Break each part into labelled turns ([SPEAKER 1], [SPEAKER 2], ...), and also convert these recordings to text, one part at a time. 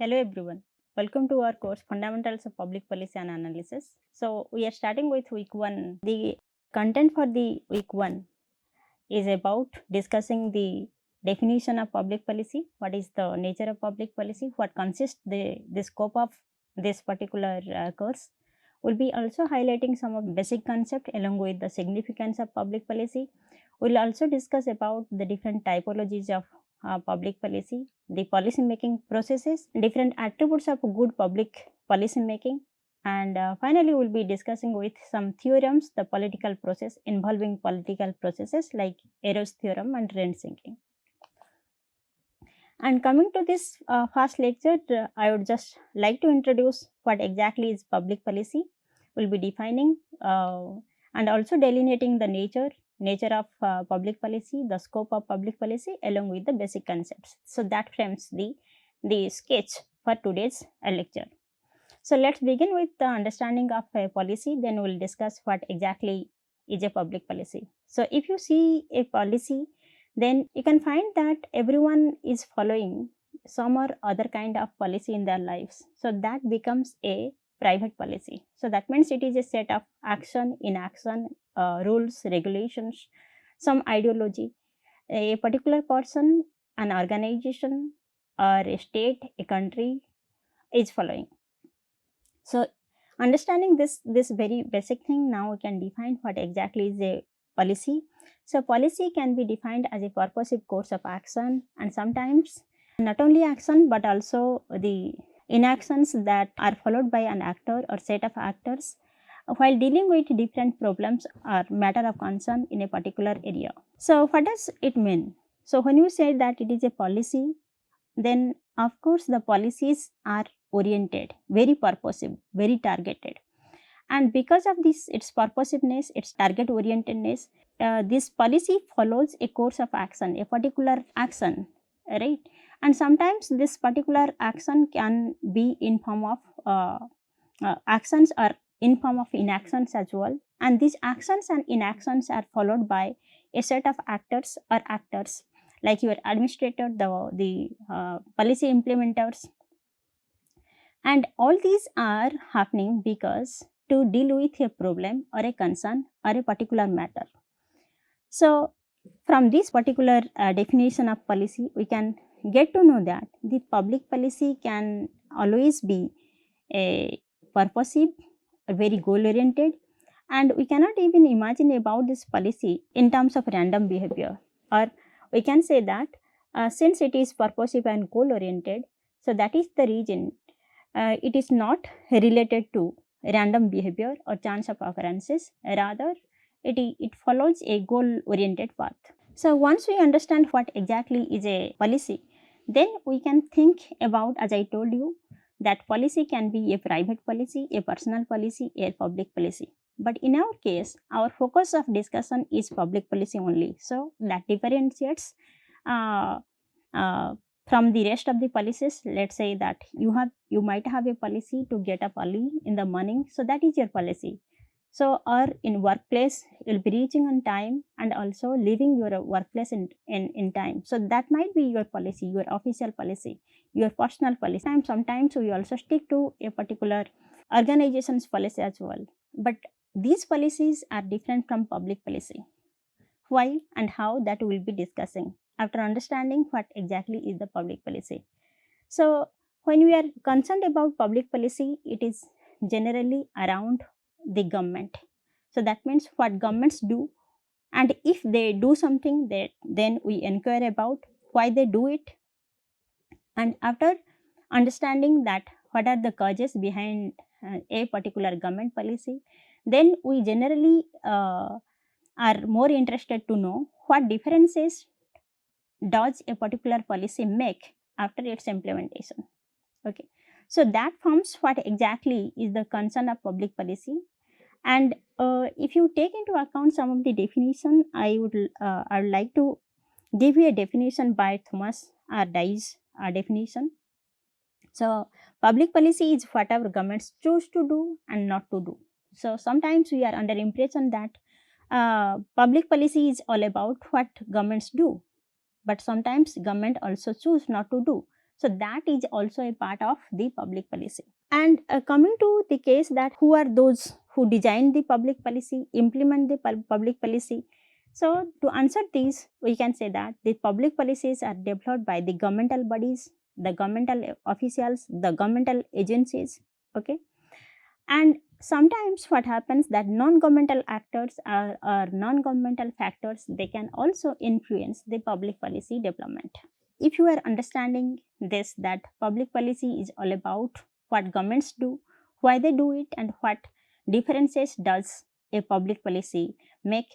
[SPEAKER 1] Hello everyone. Welcome to our course Fundamentals of Public Policy and Analysis. So we are starting with week 1. The content for the week 1 is about discussing the definition of public policy, what is the nature of public policy, what consists the scope of this particular course. We'll be also highlighting some of the basic concepts along with the significance of public policy. We'll also discuss about the different typologies of public policy, the policy making processes, different attributes of good public policy making, and finally we'll be discussing with some theorems the political process involving political processes like Arrow's theorem and rent sinking. And coming to this first lecture, I would just like to introduce what exactly is public policy. We'll be defining and also delineating the nature of public policy, the scope of public policy along with the basic concepts. So that frames the sketch for today's lecture. So let's begin with the understanding of a policy, then we'll discuss what exactly is a public policy. So if you see a policy, then you can find that everyone is following some or other kind of policy in their lives. So that becomes a private policy. So that means it is a set of action, inaction, rules, regulations, some ideology, a particular person, an organization, or a state, a country is following. So understanding this very basic thing, now we can define what exactly is a policy. So policy can be defined as a purposive course of action, and sometimes not only action but also the inactions that are followed by an actor or set of actors while dealing with different problems or matter of concern in a particular area. So what does it mean? So when you say that it is a policy, then of course the policies are oriented, very purposive, very targeted, and because of this its purposiveness, its target orientedness, this policy follows a course of action, a particular action, right? And sometimes this particular action can be in form of actions or in form of inactions as well, and these actions and inactions are followed by a set of actors or actors like your administrator, the policy implementers, and all these are happening because to deal with a problem or a concern or a particular matter. So from this particular definition of policy, we can get to know that the public policy can always be a purposive, very goal oriented, and we cannot even imagine about this policy in terms of random behavior, or we can say that since it is purposive and goal oriented, so that is the reason it is not related to random behavior or chance of occurrences, rather it follows a goal oriented path. So once we understand what exactly is a policy, then we can think about, as I told you, that policy can be a private policy, a personal policy, a public policy. But in our case, our focus of discussion is public policy only. So that differentiates from the rest of the policies. Let's say that you might have a policy to get up early in the morning, so that is your policy. So or in workplace you'll be reaching on time and also leaving your workplace in time. So that might be your policy, your official policy, your personal policy. Sometimes we also stick to a particular organization's policy as well. But these policies are different from public policy. Why and how, that we will be discussing after understanding what exactly is the public policy. So when we are concerned about public policy, it is generally around the government. So that means what governments do, and if they do something, then we inquire about why they do it, and after understanding that what are the causes behind a particular government policy, then we generally are more interested to know what differences does a particular policy make after its implementation. Okay, so that forms what exactly is the concern of public policy. And if you take into account some of the definition, I would like to give you a definition by Thomas R. Dye's definition. So public policy is whatever governments choose to do and not to do. So sometimes we are under impression that public policy is all about what governments do, but sometimes government also choose not to do. So that is also a part of the public policy. And coming to the case that who are those who design the public policy, implement the public policy. So to answer these, we can say that the public policies are developed by the governmental bodies, the governmental officials, the governmental agencies. Okay. And sometimes what happens that non-governmental actors or non-governmental factors, they can also influence the public policy development. If you are understanding this, that public policy is all about what governments do, why they do it, and what differences does a public policy make.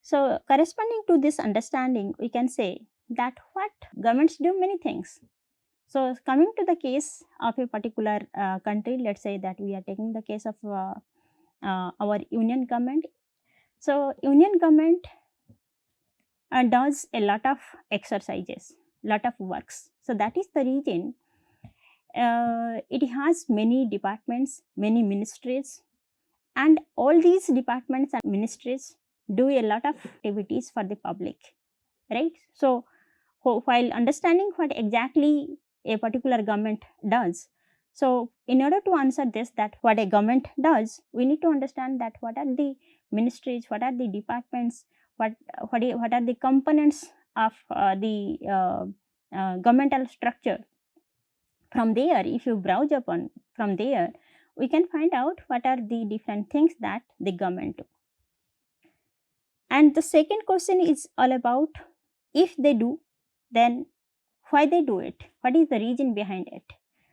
[SPEAKER 1] So corresponding to this understanding, we can say that what governments do many things. So coming to the case of a particular country, let's say that we are taking the case of our union government. So union government does a lot of exercises, lot of works. So that is the reason it has many departments, many ministries, and all these departments and ministries do a lot of activities for the public, right? So while understanding what exactly a particular government does, so in order to answer this, that what a government does, we need to understand that what are the ministries, what are the departments, what are the components of the governmental structure. From there, if you browse upon from there, we can find out what are the different things that the government do. And the second question is all about, if they do, then why they do it, what is the reason behind it.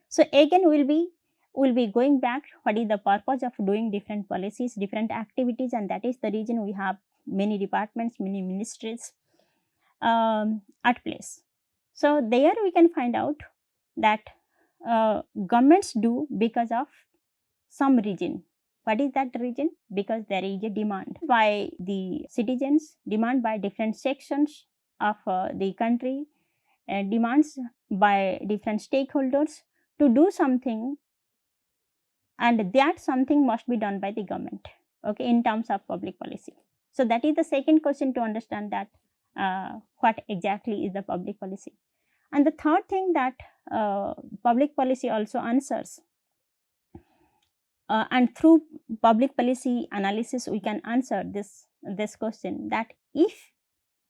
[SPEAKER 1] So again, we'll be going back, what is the purpose of doing different policies, different activities, and that is the reason we have many departments, many ministries at place. So there we can find out that governments do because of some reason. What is that reason? Because there is a demand by the citizens, demand by different sections of the country, demands by different stakeholders to do something, and that something must be done by the government, okay, in terms of public policy. So that is the second question, to understand that what exactly is the public policy. And the third thing that public policy also answers, and through public policy analysis we can answer this question, that if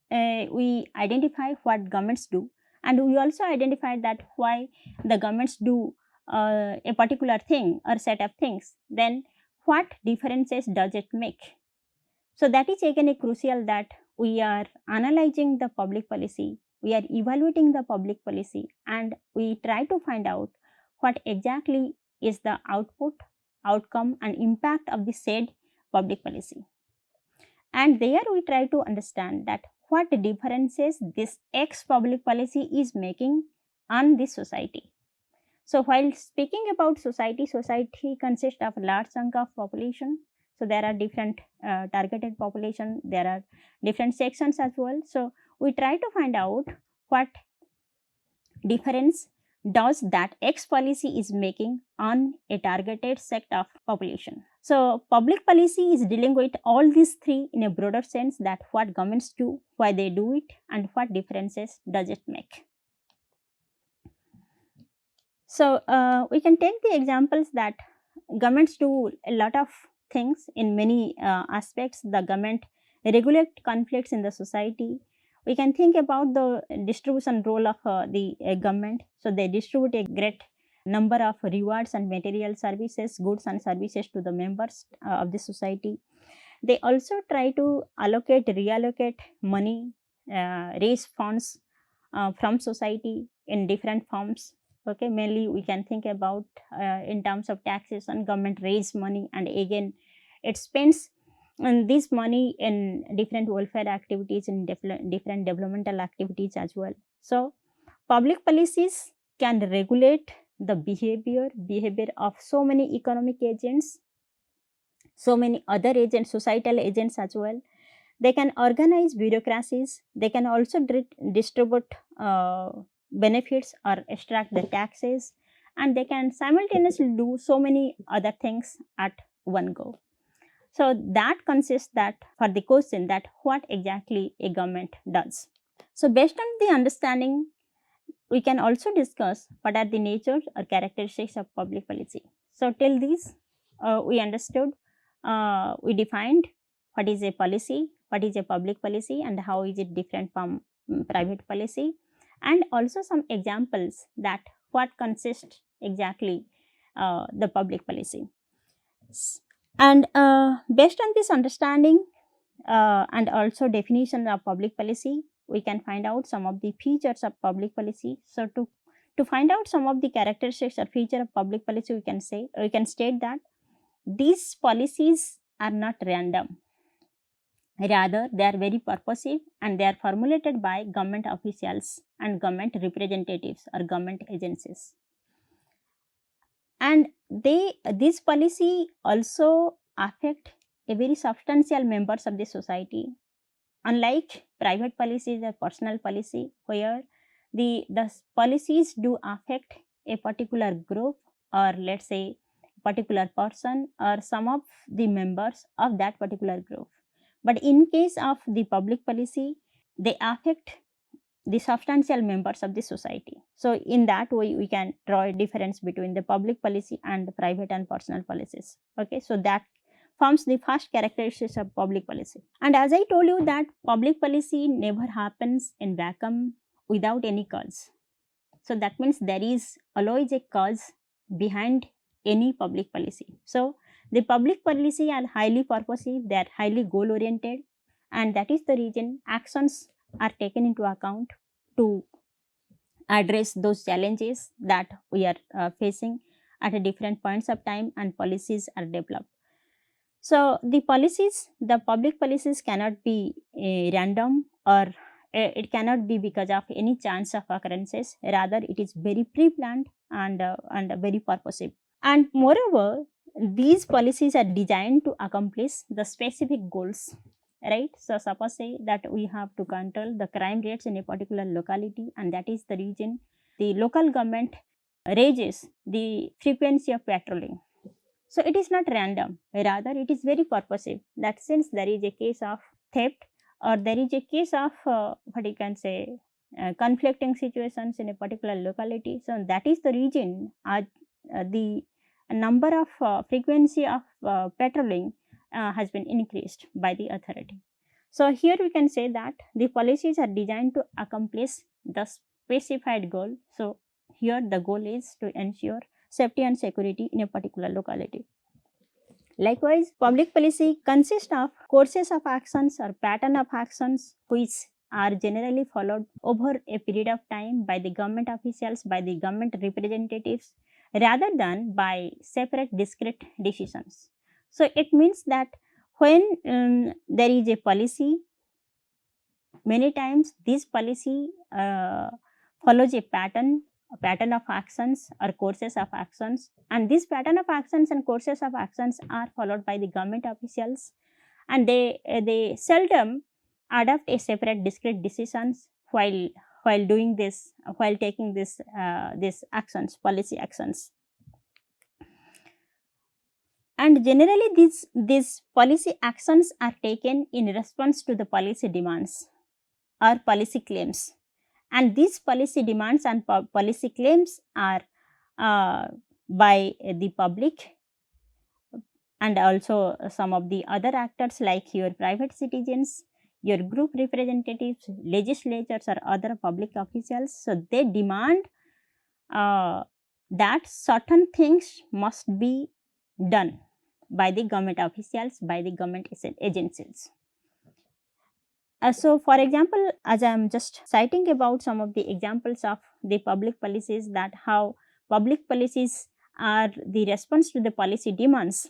[SPEAKER 1] we identify what governments do, and we also identify that why the governments do a particular thing or set of things, then what differences does it make. So that is again a crucial, that we are analyzing the public policy, we are evaluating the public policy, and we try to find out what exactly is the output, outcome, and impact of the said public policy. And there we try to understand that what differences this X public policy is making on this society. So while speaking about society, society consists of a large chunk of population. So there are different targeted population, there are different sections as well. So we try to find out what difference does that X policy is making on a targeted set of population. So public policy is dealing with all these three in a broader sense, that what governments do, why they do it, and what differences does it make. So we can take the examples that governments do a lot of things in many aspects. The government regulate conflicts in the society. We can think about the distribution role of the government. So they distribute a great number of rewards and material services, goods and services to the members of the society. They also try to allocate, reallocate money, raise funds from society in different forms. Okay, mainly we can think about in terms of taxation, government raise money, and again it spends this money in different welfare activities, in different developmental activities as well. So public policies can regulate the behavior of so many economic agents, so many other agents, societal agents as well. They can organize bureaucracies, they can also distribute benefits or extract the taxes, and they can simultaneously do so many other things at one go. So that consists that for the question that what exactly a government does. So based on the understanding, we can also discuss what are the nature or characteristics of public policy. So till this, we understood, we defined what is a policy, what is a public policy, and how is it different from private policy, and also some examples that what consists exactly the public policy. And based on this understanding and also definition of public policy, we can find out some of the features of public policy. So to find out some of the characteristics or feature of public policy, we can state that these policies are not random. Rather, they are very purposive and they are formulated by government officials and government representatives or government agencies. And this policy also affect a very substantial members of the society, unlike private policies or personal policy, where the policies do affect a particular group, or let's say particular person or some of the members of that particular group. But in case of the public policy, they affect the substantial members of the society. So in that way, we can draw a difference between the public policy and the private and personal policies. Okay, so that forms the first characteristics of public policy. And as I told you that public policy never happens in vacuum without any cause. So that means there is always a cause behind any public policy. So the public policy are highly purposive, they are highly goal oriented, and that is the reason actions are taken into account to address those challenges that we are facing at a different points of time, and policies are developed. So the public policies cannot be random, or it cannot be because of any chance of occurrences. Rather, it is very pre-planned and very purposive. And moreover, these policies are designed to accomplish the specific goals, right? So suppose say that we have to control the crime rates in a particular locality, and that is the region the local government raises the frequency of patrolling. So it is not random, rather it is very purposive, that since there is a case of theft, or there is a case of what you can say conflicting situations in a particular locality, so that is the region the number of frequency of patrolling has been increased by the authority. So here we can say that the policies are designed to accomplish the specified goal. So here the goal is to ensure safety and security in a particular locality. Likewise, public policy consists of courses of actions or pattern of actions which are generally followed over a period of time by the government officials, by the government representatives, rather than by separate discrete decisions. So it means that when there is a policy, many times this policy follows a pattern of actions or courses of actions, and this pattern of actions and courses of actions are followed by the government officials, and they seldom adopt a separate discrete decisions while doing this, while taking this actions, policy actions. And generally these policy actions are taken in response to the policy demands or policy claims, and these policy demands and policy claims are by the public and also some of the other actors like your private citizens, your group representatives, legislatures, or other public officials. So they demand that certain things must be done by the government officials, by the government agencies. So for example, as I am just citing about some of the examples of the public policies, that how public policies are the response to the policy demands.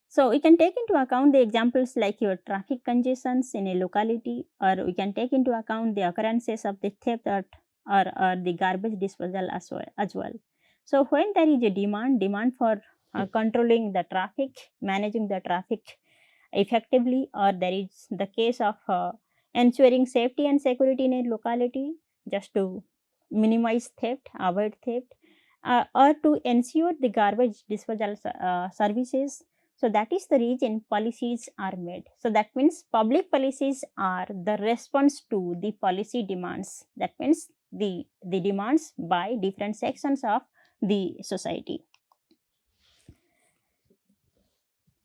[SPEAKER 1] So we can take into account the examples like your traffic congestions in a locality, or we can take into account the occurrences of the theft or the garbage disposal as well. So when there is a demand for controlling the traffic, managing the traffic effectively, or there is the case of ensuring safety and security in a locality just to minimize theft, avoid theft, or to ensure the garbage disposal services. So that is the reason policies are made. So that means public policies are the response to the policy demands. That means the demands by different sections of the society.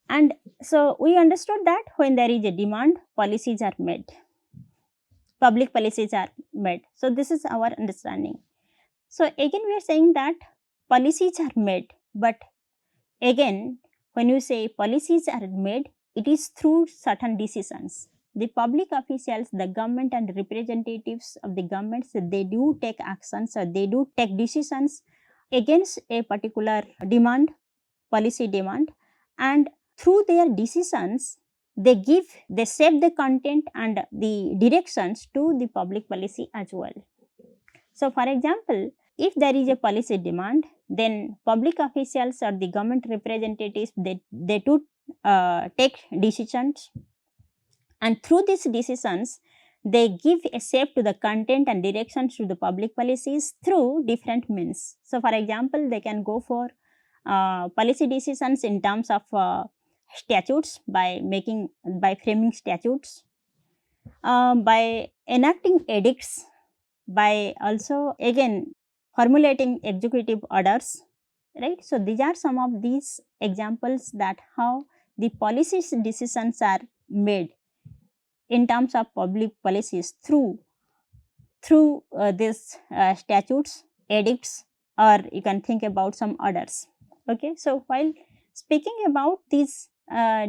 [SPEAKER 1] And so we understood that when there is a demand, policies are made, public policies are made. So this is our understanding. So again we are saying that policies are made, but again when you say policies are made, it is through certain decisions. The public officials, the government and representatives of the governments, they do take actions or they do take decisions against a particular demand, policy demand, and through their decisions they shape the content and the directions to the public policy as well. So for example, if there is a policy demand, then public officials or the government representatives, they do take decisions, and through these decisions they give a shape to the content and directions to the public policies through different means. So for example, they can go for policy decisions in terms of statutes, by framing statutes, by enacting edicts, by also again formulating executive orders, right? So these are some of these examples that how the policy decisions are made in terms of public policies through these statutes, edicts, or you can think about some orders. Okay, so while speaking about these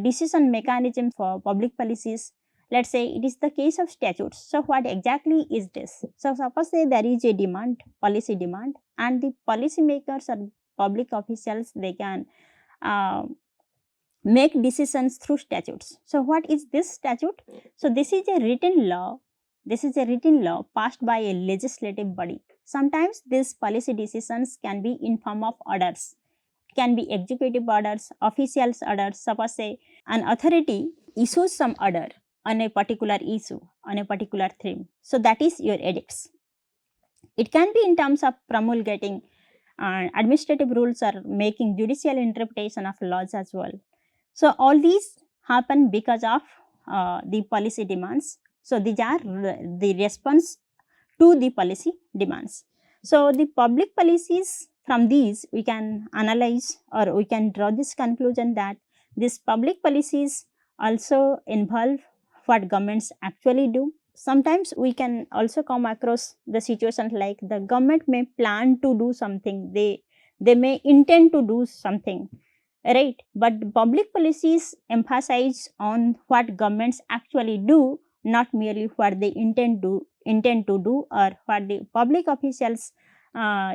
[SPEAKER 1] decision mechanism for public policies, let's say it is the case of statutes. So what exactly is this? So suppose say there is a demand, policy demand, and the policy makers or public officials, they can make decisions through statutes. So what is this statute? So this is a written law. This is a written law passed by a legislative body. Sometimes these policy decisions can be in form of orders, can be executive orders, officials orders. Suppose say an authority issues some order on a particular issue, on a particular theme. So that is your edicts. It can be in terms of promulgating administrative rules or making judicial interpretation of laws as well. So all these happen because of the policy demands. So these are the response to the policy demands. So the public policies, from these we can analyze or we can draw this conclusion that these public policies also involve what governments actually do. Sometimes we can also come across the situations like the government may plan to do something, they may intend to do something, right? But public policies emphasize on what governments actually do, not merely what they intend to do or what the public officials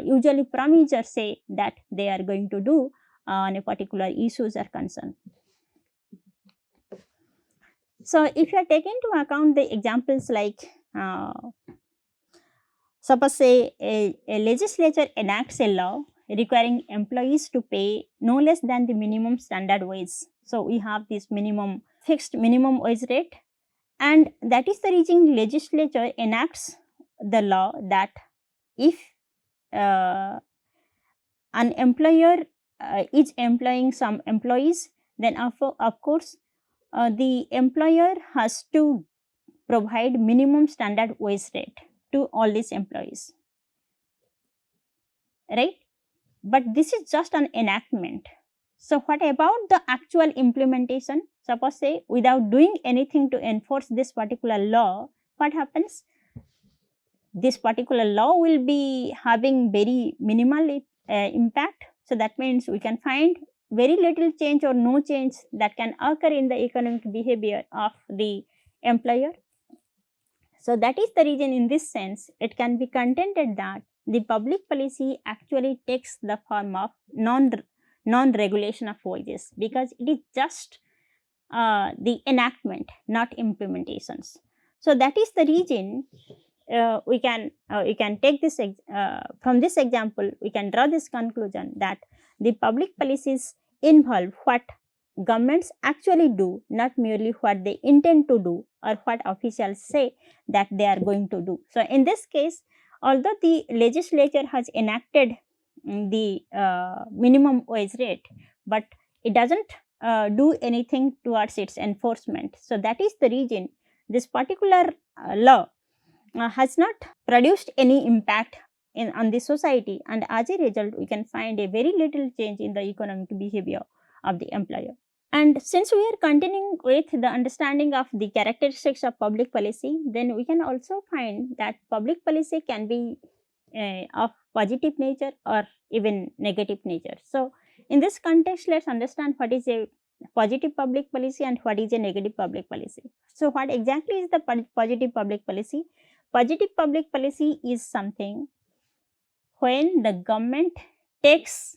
[SPEAKER 1] usually promise or say that they are going to do on a particular issues or concern. So if you are taking into account the examples like suppose say a legislature enacts a law requiring employees to pay no less than the minimum standard wage. So we have this fixed minimum wage rate, and that is the reason legislature enacts the law that if an employer is employing some employees, then of course the employer has to provide minimum standard wage rate to all these employees, right? But this is just an enactment. So what about the actual implementation? Suppose say without doing anything to enforce this particular law, what happens? This particular law will be having very minimal impact. So that means we can find very little change or no change that can occur in the economic behavior of the employer. So that is the reason, in this sense, it can be contended that the public policy actually takes the form of non-regulation of wages, because it is just the enactment, not implementations. So that is the reason we can take this from this example, we can draw this conclusion that the public policies involve what governments actually do, not merely what they intend to do or what officials say that they are going to do. So in this case, although the legislature has enacted the minimum wage rate, but it doesn't do anything towards its enforcement. So that is the reason this particular law has not produced any impact on the society, and as a result we can find a very little change in the economic behavior of the employer. And since we are continuing with the understanding of the characteristics of public policy, then we can also find that public policy can be of positive nature or even negative nature. So, in this context, let's understand what is a positive public policy and what is a negative public policy. So, what exactly is the positive public policy? Positive public policy is something when the government takes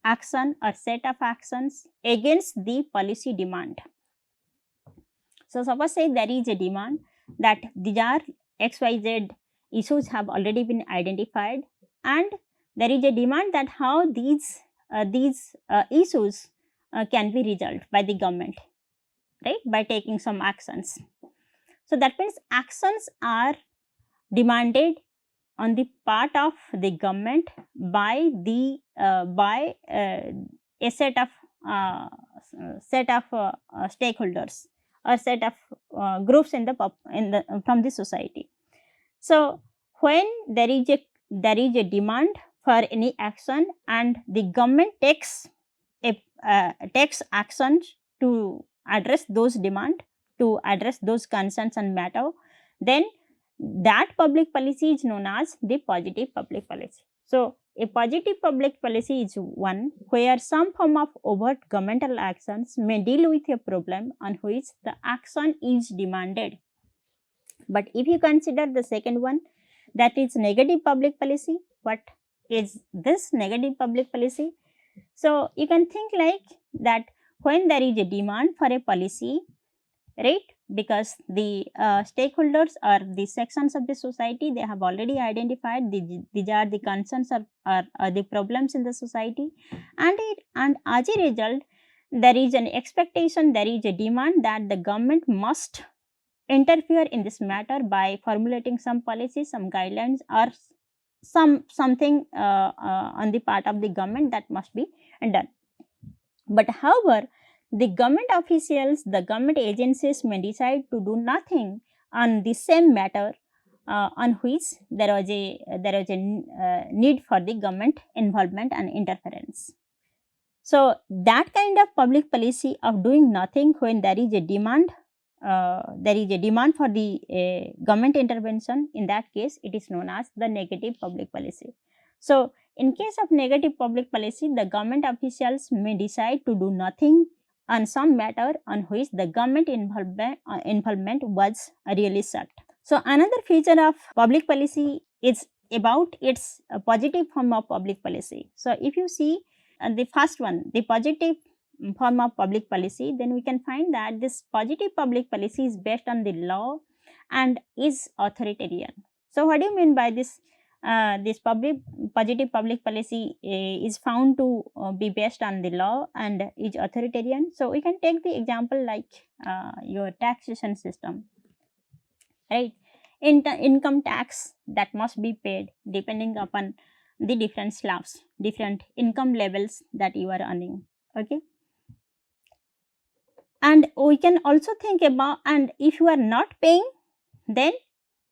[SPEAKER 1] action or set of actions against the policy demand. So, suppose say there is a demand that these are XYZ issues have already been identified, and there is a demand that how these issues can be resolved by the government, right, by taking some actions. So, that means actions are demanded on the part of the government by the a set of stakeholders or set of groups in the from the society. So, when there is a demand for any action and the government takes action to address those demand, to address those concerns and matter, then that public policy is known as the positive public policy. So, a positive public policy is one where some form of overt governmental actions may deal with a problem on which the action is demanded. But if you consider the second one, that is negative public policy, what is this negative public policy? So, you can think like that when there is a demand for a policy, right, because the stakeholders or the sections of the society, they have already identified these are the concerns or the problems in the society, and as a result there is an expectation, there is a demand that the government must interfere in this matter by formulating some policies, some guidelines, or something on the part of the government that must be done. But however, the government officials, the government agencies may decide to do nothing on the same matter on which there was a need for the government involvement and interference. So, that kind of public policy of doing nothing when there is a demand for the government intervention, in that case it is known as the negative public policy. So, in case of negative public policy, the government officials may decide to do nothing on some matter on which the government involvement was really sought. So, another feature of public policy is about its positive form of public policy. So, if you see the first one, the positive form of public policy, then we can find that this positive public policy is based on the law and is authoritarian. So, what do you mean by this? This positive public policy is found to be based on the law and is authoritarian. So, we can take the example like your taxation system, right? Income tax that must be paid depending upon the different slabs, different income levels that you are earning, okay? And we can also think about, and if you are not paying, then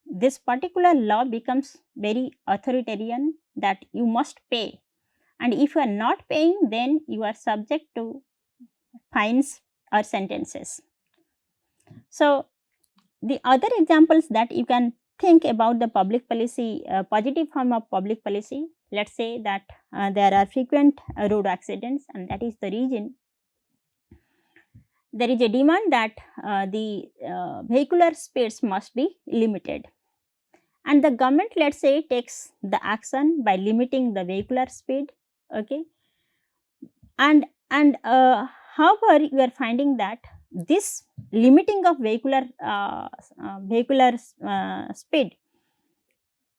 [SPEAKER 1] this particular law becomes very authoritarian that you must pay, and if you are not paying, then you are subject to fines or sentences. So, the other examples that you can think about the public policy, positive form of public policy, let us say that there are frequent road accidents, and that is the reason there is a demand that the vehicular speeds must be limited, and the government, let us say, takes the action by limiting the vehicular speed, okay, and however you are finding that this limiting of vehicular speed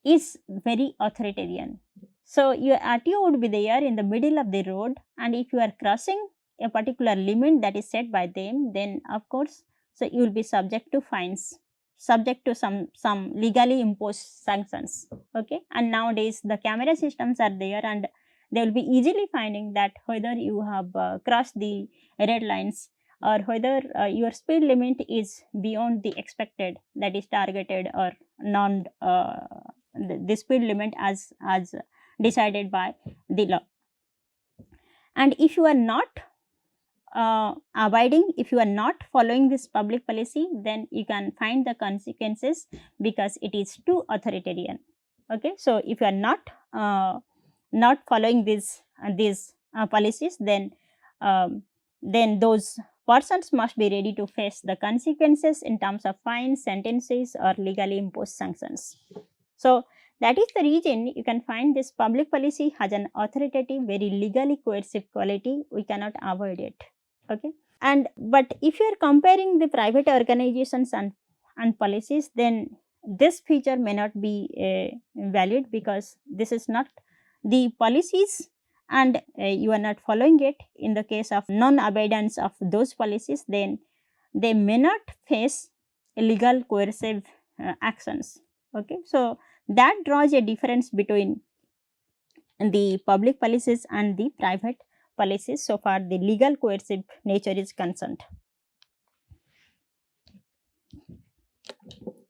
[SPEAKER 1] is very authoritarian. So, your RTO would be there in the middle of the road, and if you are crossing a particular limit that is set by them, then of course, so you will be subject to fines, subject to some legally imposed sanctions, okay. And nowadays the camera systems are there, and they will be easily finding that whether you have crossed the red lines or whether your speed limit is beyond the expected, that is targeted or non the speed limit as decided by the law. And if you are not abiding, if you are not following this public policy, then you can find the consequences because it is too authoritarian. Okay, so if you are not following these policies, then those persons must be ready to face the consequences in terms of fines, sentences, or legally imposed sanctions. So that is the reason you can find this public policy has an authoritative, very legally coercive quality. We cannot avoid it. Okay, and but if you are comparing the private organizations and policies, then this feature may not be valid because this is not the policies, and you are not following it. In the case of non-abidance of those policies, then they may not face illegal coercive actions. Okay, so that draws a difference between the public policies and the private policies so far the legal coercive nature is concerned.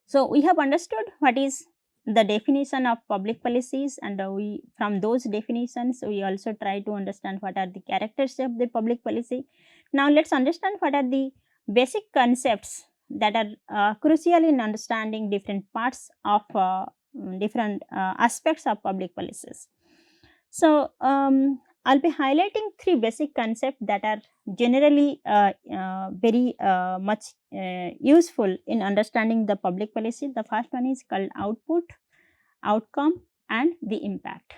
[SPEAKER 1] So we have understood what is the definition of public policies, and we from those definitions we also try to understand what are the characteristics of the public policy. Now let's understand what are the basic concepts that are crucial in understanding different parts of different aspects of public policies. So I'll be highlighting three basic concepts that are generally very much useful in understanding the public policy. The first one is called output, outcome, and the impact.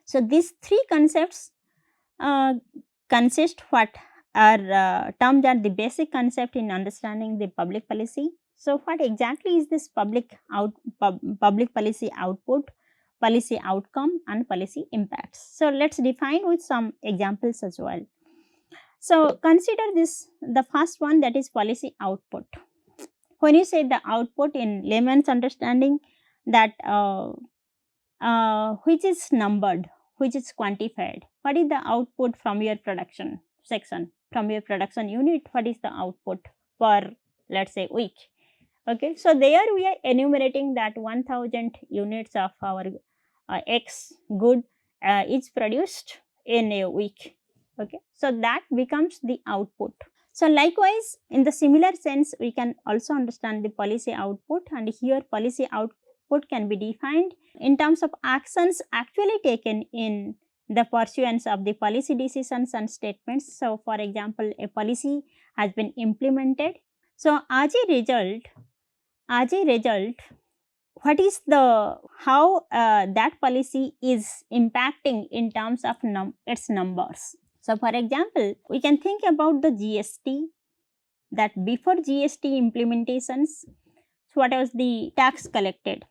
[SPEAKER 1] So these three concepts consist what are termed as the basic concept in understanding the public policy. So what exactly is this public policy output, policy outcome, and policy impacts? So let's define with some examples as well. So consider this, the first one, that is policy output. When you say the output in layman's understanding, that which is numbered, which is quantified. What is the output from your production section, from your production unit? What is the output per, let's say, week? Okay, so there we are enumerating that 1000 units of our X good is produced in a week. Okay, so that becomes the output. So likewise, in the similar sense, we can also understand the policy output, and here policy output can be defined in terms of actions actually taken in the pursuance of the policy decisions and statements. So for example, a policy has been implemented. So as a result, what is the, how that policy is impacting in terms of its numbers. So for example, we can think about the GST, that before GST implementations, what was the tax collected,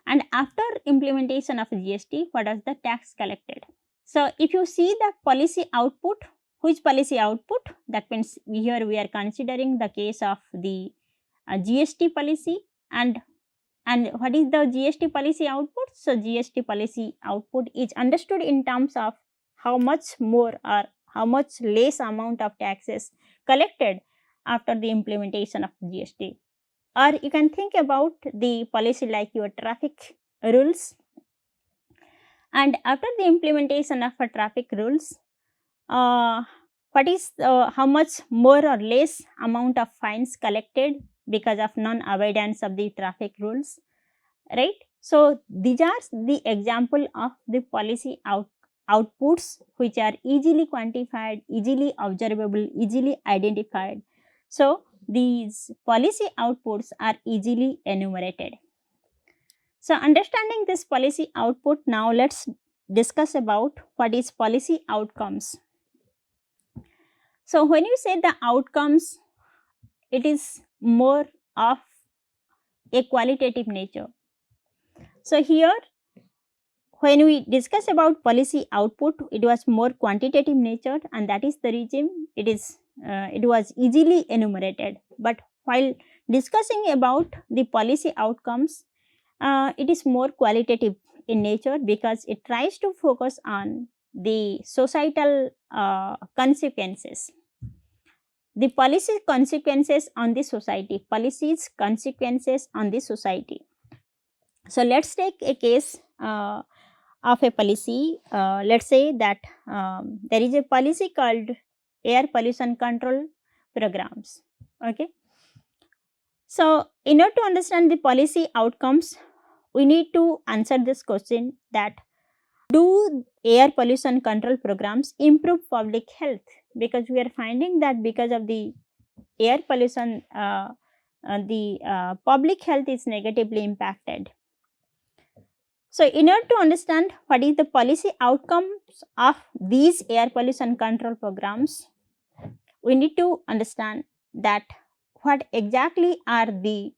[SPEAKER 1] and after implementation of GST, what was the tax collected. So if you see the policy output, which policy output, that means here we are considering the case of the GST policy, and what is the GST policy output? So GST policy output is understood in terms of how much more or how much less amount of taxes collected after the implementation of GST. Or you can think about the policy like your traffic rules, and after the implementation of traffic rules, what is how much more or less amount of fines collected because of non-avoidance of the traffic rules, right? So these are the example of the policy outputs which are easily quantified, easily observable, easily identified. So these policy outputs are easily enumerated. So understanding this policy output, now let's discuss about what is policy outcomes. So when you say the outcomes, it is more of a qualitative nature. So here when we discuss about policy output, it was more quantitative nature, and that is the reason it was easily enumerated. But while discussing about the policy outcomes, it is more qualitative in nature because it tries to focus on the societal consequences. the policy consequences on the society, policies consequences on the society. So let's take a case of a policy. Let's say that there is a policy called air pollution control programs. Okay. So in order to understand the policy outcomes, we need to answer this question that do air pollution control programs improve public health? Because we are finding that because of the air pollution, the public health is negatively impacted. So, in order to understand what is the policy outcomes of these air pollution control programs, we need to understand that what exactly are the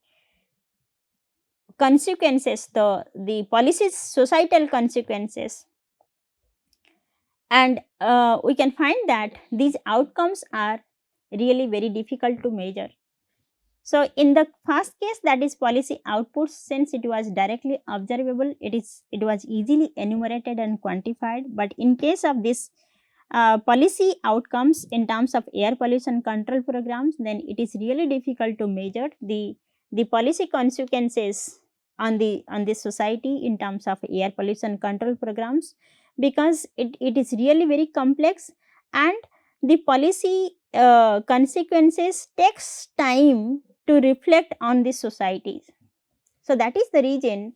[SPEAKER 1] consequences, the policy's societal consequences, and we can find that these outcomes are really very difficult to measure. So, in the first case, that is policy outputs, since it was directly observable, it was easily enumerated and quantified. But in case of this policy outcomes in terms of air pollution control programs, then it is really difficult to measure the policy consequences on the society in terms of air pollution control programs, because it is really very complex, and the policy consequences takes time to reflect on the societies. So that is the reason,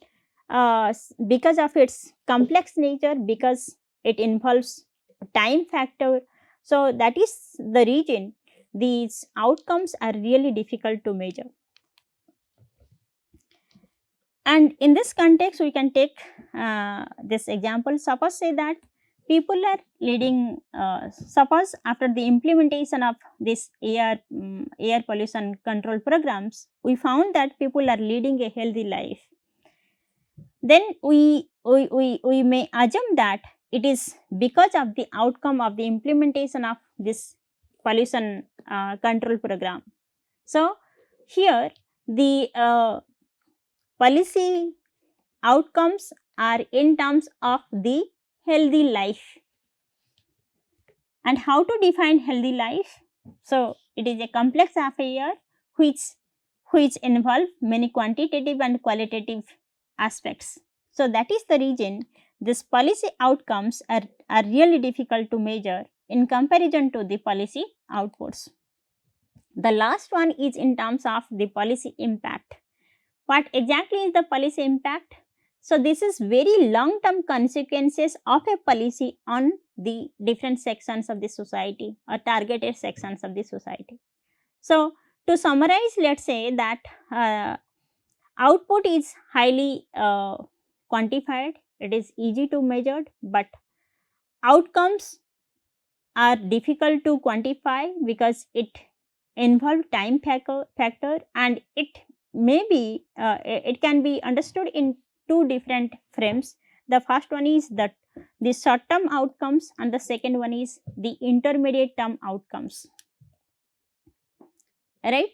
[SPEAKER 1] because of its complex nature, because it involves time factor, so that is the reason these outcomes are really difficult to measure. And in this context, we can take this example. Suppose say that people are leading, suppose after the implementation of this air pollution control programs, we found that people are leading a healthy life. Then we may assume that it is because of the outcome of the implementation of this pollution control program. So here the policy outcomes are in terms of the healthy life. And how to define healthy life? So it is a complex affair which involve many quantitative and qualitative aspects. So that is the reason these policy outcomes are really difficult to measure in comparison to the policy outputs. The last one is in terms of the policy impact. What exactly is the policy impact? So this is very long term consequences of a policy on the different sections of the society or targeted sections of the society. So to summarize, let's say that output is highly quantified, it is easy to measure, but outcomes are difficult to quantify because it involves time factor, and it maybe it can be understood in two different frames. The first one is that the short term outcomes, and the second one is the intermediate term outcomes, right?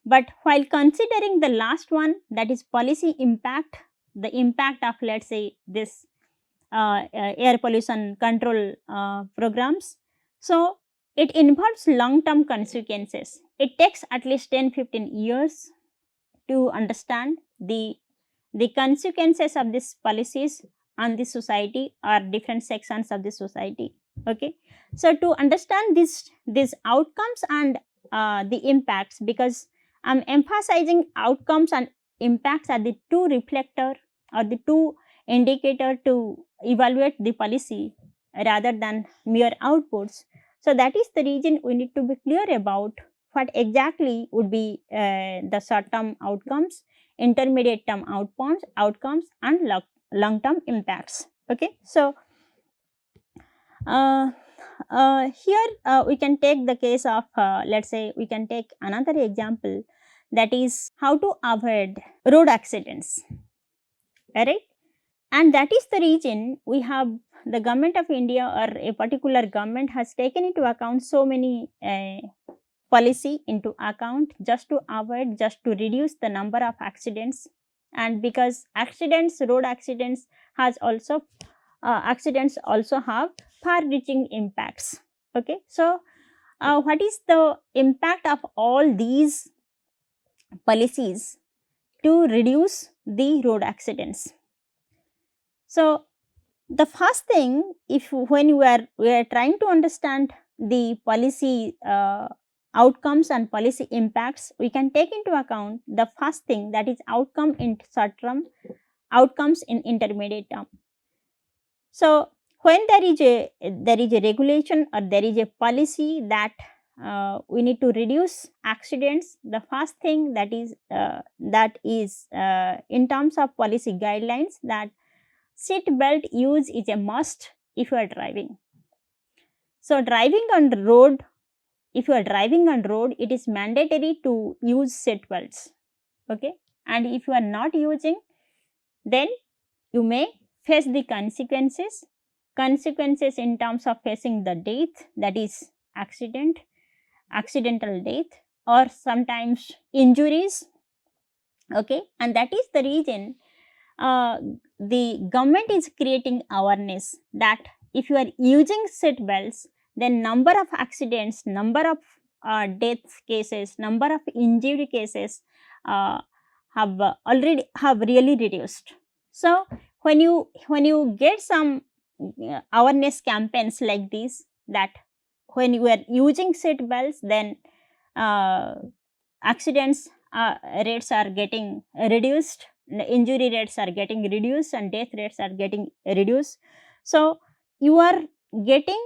[SPEAKER 1] But while considering the last one, that is policy impact, the impact of, let's say, this air pollution control programs, so it involves long term consequences. It takes at least 10-15 years to understand the consequences of these policies on the society or different sections of the society. Okay, so to understand these outcomes and the impacts, because I'm emphasizing outcomes and impacts are the two reflector or the two indicator to evaluate the policy rather than mere outputs. So that is the reason we need to be clear about what exactly would be the short term outcomes, intermediate term outcomes and long term impacts. Okay, so here we can take the case of, let's say, we can take another example, that is how to avoid road accidents, right? And that is the reason we have the government of India or a particular government has taken into account so many policy into account just to avoid, just to reduce the number of accidents. And because road accidents has also accidents also have far reaching impacts. Okay, so what is the impact of all these policies to reduce the road accidents? So, the first thing, if when we are trying to understand the policy outcomes and policy impacts, we can take into account the first thing, that is outcome in short term, outcomes in intermediate term. So, when there is a regulation or there is a policy that we need to reduce accidents, the first thing that is in terms of policy guidelines, that seat belt use is a must if you are driving. So, driving on the road, if you are driving on road, it is mandatory to use seat belts. Okay, and if you are not using, then you may face the consequences in terms of facing the death, that is accidental death, or sometimes injuries. Okay, and that is the reason the government is creating awareness that if you are using seat belts, then number of accidents, number of death cases, number of injury cases have really reduced. So, when you get some awareness campaigns like this, that when you are using seat belts, then uh, accidents rates are getting reduced, injury rates are getting reduced, and death rates are getting reduced. So, you are getting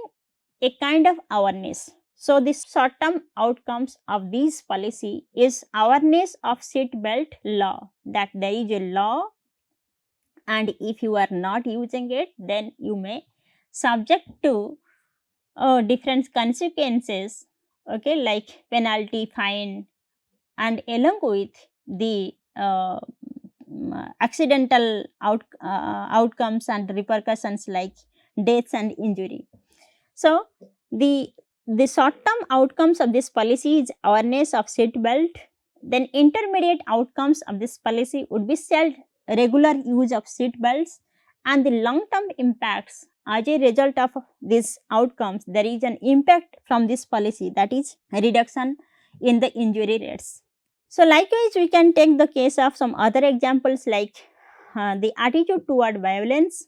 [SPEAKER 1] a kind of awareness. So, the short term outcomes of this policy is awareness of seat belt law, that there is a law, and if you are not using it, then you may subject to different consequences, okay, like penalty, fine, and along with the accidental outcomes and repercussions like deaths and injury. So, the short term outcomes of this policy is awareness of seat belt. Then intermediate outcomes of this policy would be regular use of seat belts, and the long term impacts as a result of these outcomes, there is an impact from this policy, that is reduction in the injury rates. So, likewise, we can take the case of some other examples like the attitude toward violence,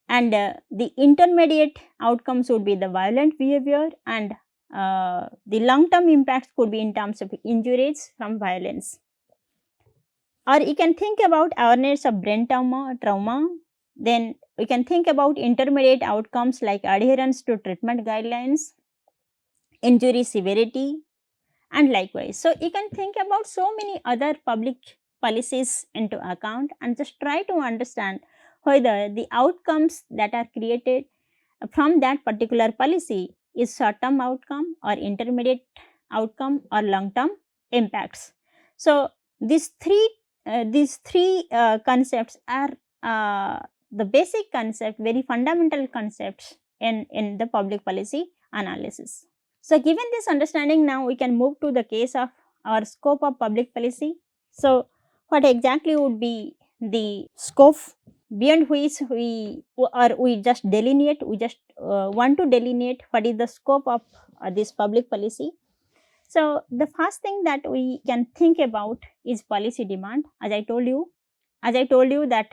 [SPEAKER 1] and the intermediate outcomes would be the violent behavior, and the long term impacts could be in terms of injuries from violence. Or you can think about awareness of brain trauma. Then we can think about intermediate outcomes like adherence to treatment guidelines, injury severity, and likewise. So, you can think about so many other public policies into account and just try to understand whether the outcomes that are created from that particular policy is short term outcome or intermediate outcome or long term impacts. So, these three concepts are the basic concept, very fundamental concepts in the public policy analysis. So, given this understanding, now we can move to the case of our scope of public policy. So, what exactly would be the scope beyond which we just delineate, we just want to delineate what is the scope of this public policy. So, the first thing that we can think about is policy demand. As I told you that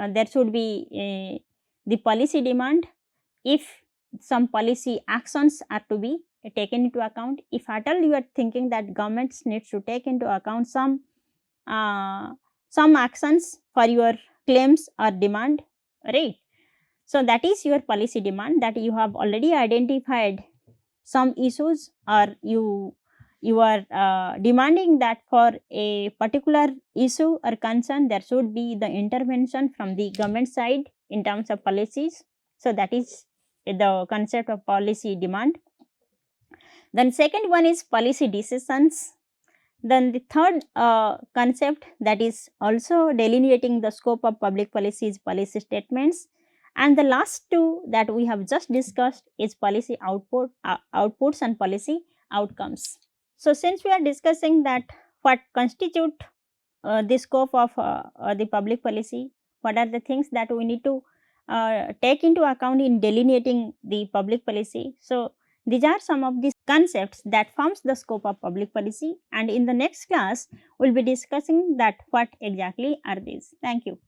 [SPEAKER 1] there should be the policy demand if some policy actions are to be taken into account. If at all you are thinking that governments needs to take into account some actions for your claims or demand, right? So, that is your policy demand, that you have already identified some issues, or you are demanding that for a particular issue or concern there should be the intervention from the government side in terms of policies. So, that is the concept of policy demand. Then second one is policy decisions. Then the third concept that is also delineating the scope of public policy is policy statements. And the last two that we have just discussed is policy outputs and policy outcomes. So, since we are discussing that what constitute the scope of the public policy, what are the things that we need to take into account in delineating the public policy. So, these are some of the concepts that forms the scope of public policy, and in the next class we'll be discussing that what exactly are these. Thank you.